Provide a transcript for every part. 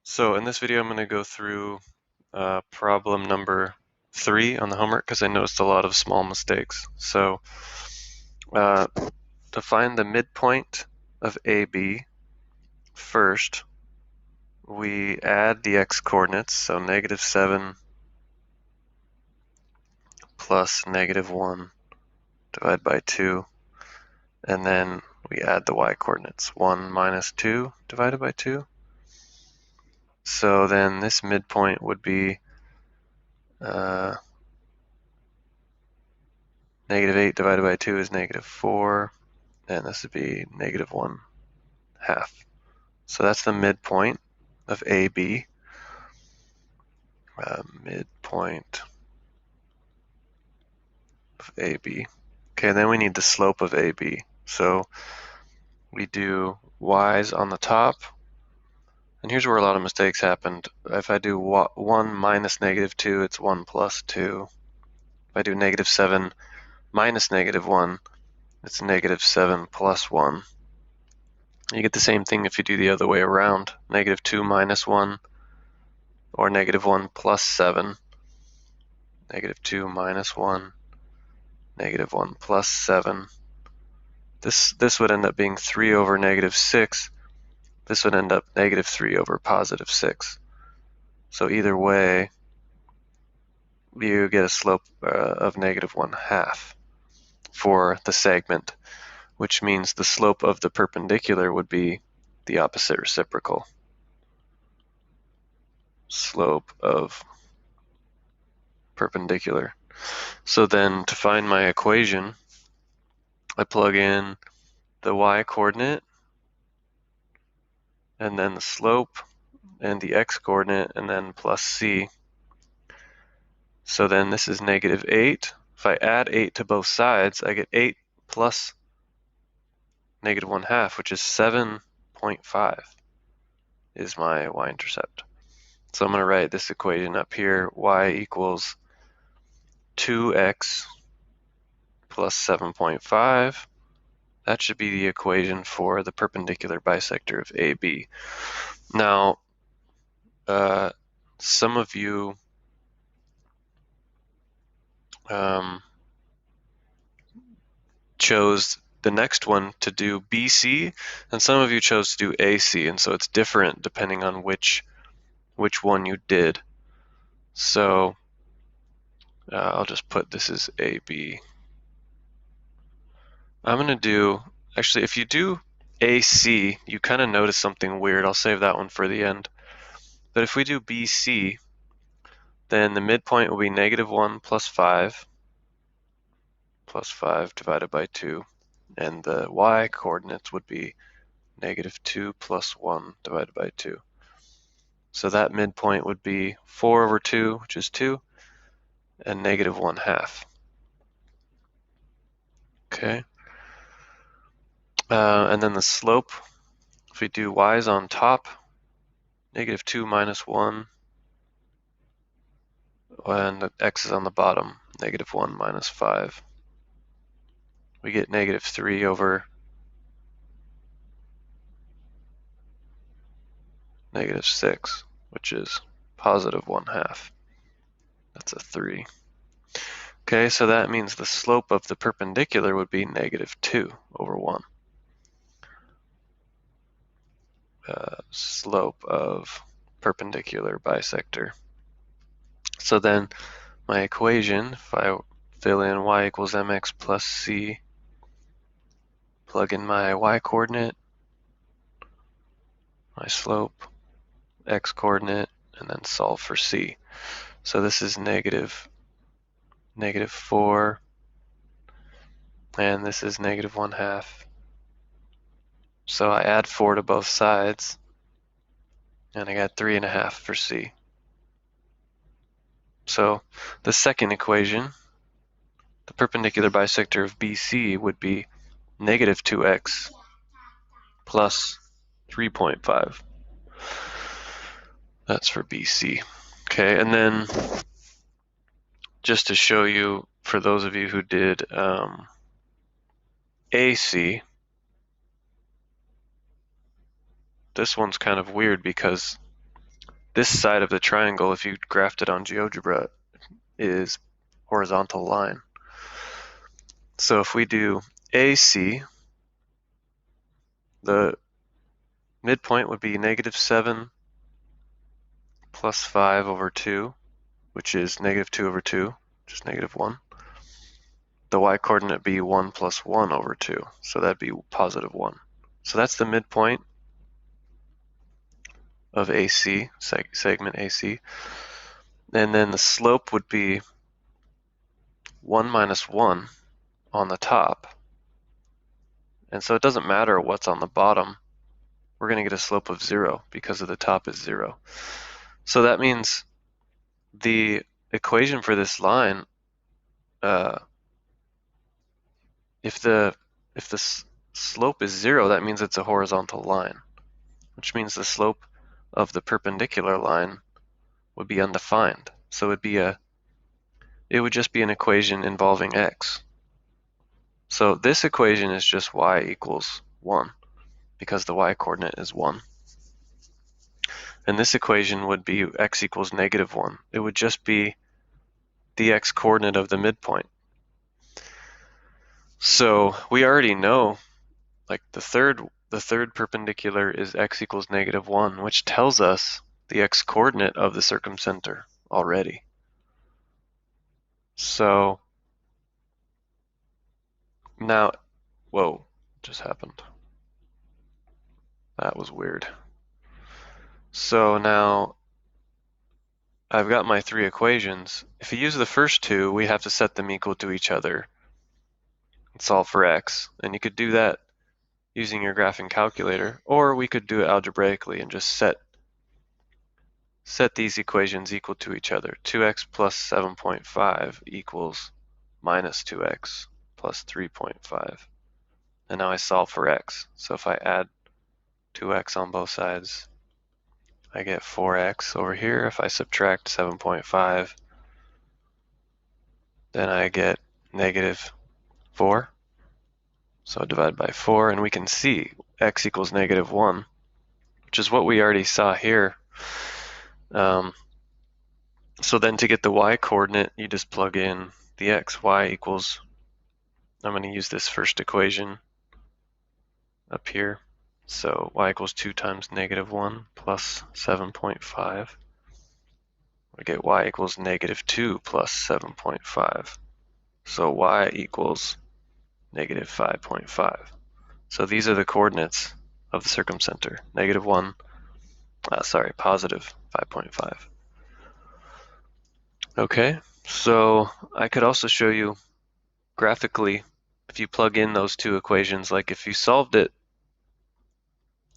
So in this video, I'm going to go through problem number 3 on the homework because I noticed a lot of small mistakes. So uh, to find the midpoint of AB, first we add the x-coordinates, so -7 plus -1 divided by 2, and then we add the y-coordinates, 1 minus 2 divided by 2. So then this midpoint would be -8 divided by 2 is -4, and this would be -1/2. So that's the midpoint of AB. Midpoint of AB. Okay, then we need the slope of AB. So we do y's on the top, and here's where a lot of mistakes happened. If I do 1 minus -2, it's 1 plus 2. If I do -7 minus -1, it's -7 plus 1. You get the same thing if you do the other way around. -2 minus 1, or -1 plus 7. -2 minus 1, -1 plus 7. This would end up being 3 over -6. This would end up -3 over +6. So either way, you get a slope of -1/2 for the segment, which means the slope of the perpendicular would be the opposite reciprocal. Slope of perpendicular. So then to find my equation, I plug in the y-coordinate, and then the slope, and the x-coordinate, and then plus c. So then this is -8. If I add 8 to both sides, I get 8 plus -1/2, which is 7.5 is my y-intercept. So I'm going to write this equation up here. Y equals 2x plus 7.5. That should be the equation for the perpendicular bisector of AB. Now, some of you chose the next one to do BC, and some of you chose to do AC, and so it's different depending on which one you did. So I'll just put this as AB. I'm going to do, actually, if you do AC, you kind of notice something weird. I'll save that one for the end. But if we do BC, then the midpoint will be -1 plus 5 divided by 2, and the y coordinates would be -2 plus 1 divided by 2. So that midpoint would be 4 over 2, which is 2, and -1/2. Okay. And then the slope, if we do y's on top, -2 minus 1, and the x is on the bottom, -1 minus 5. We get -3 over -6, which is +1/2. That's a 3. Okay, so that means the slope of the perpendicular would be -2 over 1. Slope of perpendicular bisector. So then my equation, if I fill in y equals mx plus c, plug in my y coordinate, my slope, x coordinate, and then solve for c. So this is -4, and this is -1/2. So I add 4 to both sides, and I got 3.5 for c. So the second equation, the perpendicular bisector of BC, would be -2x plus 3.5. That's for BC. Okay, and then just to show you, for those of you who did AC, this one's kind of weird because this side of the triangle, if you graphed it on GeoGebra, is horizontal line. So if we do AC, the midpoint would be -7 plus 5 over 2, which is -2 over 2, which is -1. The y-coordinate be 1 plus 1 over 2, so that'd be +1. So that's the midpoint of AC, segment AC. And then the slope would be 1 minus 1 on the top. And so it doesn't matter what's on the bottom. We're going to get a slope of 0 because of the top is 0. So that means the equation for this line, if the slope is 0, that means it's a horizontal line, which means the slope of the perpendicular line would be undefined. So it would just be an equation involving x. So this equation is just y equals 1 because the y-coordinate is 1. And this equation would be x equals -1. It would just be the x-coordinate of the midpoint. So we already know, like the third perpendicular is x equals -1, which tells us the x-coordinate of the circumcenter already. So now, whoa, just happened. That was weird. So now I've got my 3 equations. If you use the first 2, we have to set them equal to each other and solve for x. And you could do that using your graphing calculator, or we could do it algebraically and just set these equations equal to each other. 2x plus 7.5 equals minus 2x plus 3.5. And now I solve for x. So if I add 2x on both sides, I get 4x over here. If I subtract 7.5, then I get -4. So I divide by 4, and we can see x equals -1, which is what we already saw here. So then to get the y-coordinate, you just plug in the x. Y equals, I'm going to use this first equation up here. So y equals 2 times -1 plus 7.5. We get y equals -2 plus 7.5. So y equals -5.5. So these are the coordinates of the circumcenter, positive 5.5. Okay, so I could also show you graphically if you plug in those 2 equations, like if you solved it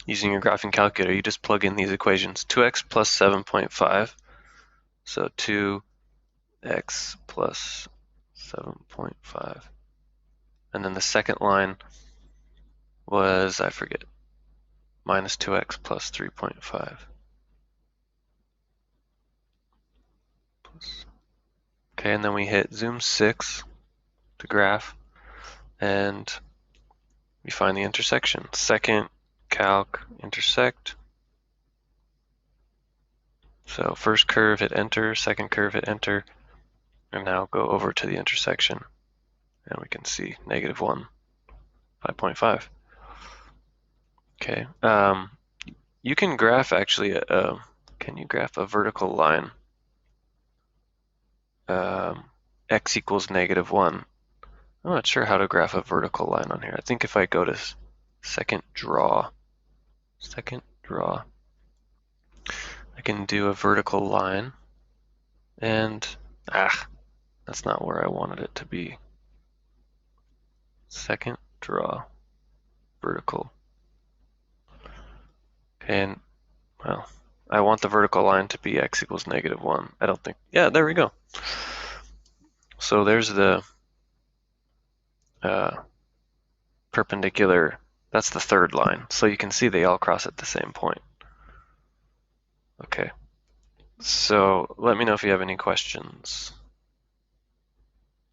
using your graphing calculator, you just plug in these equations, 2x plus 7.5, so 2x plus 7.5. And then the second line was, I forget, minus 2x plus 3.5. Okay, and then we hit zoom 6 to graph, and we find the intersection. Second calc intersect. So first curve hit enter, second curve hit enter, and now go over to the intersection, and we can see -1, 5.5. Okay, you can graph actually, can you graph a vertical line? X equals -1. I'm not sure how to graph a vertical line on here. I think if I go to second draw, I can do a vertical line, and that's not where I wanted it to be. Second draw, vertical. Okay, and well, I want the vertical line to be x equals -1. I don't think, yeah, there we go. So there's the perpendicular, that's the third line. So you can see they all cross at the same point. Okay, so let me know if you have any questions.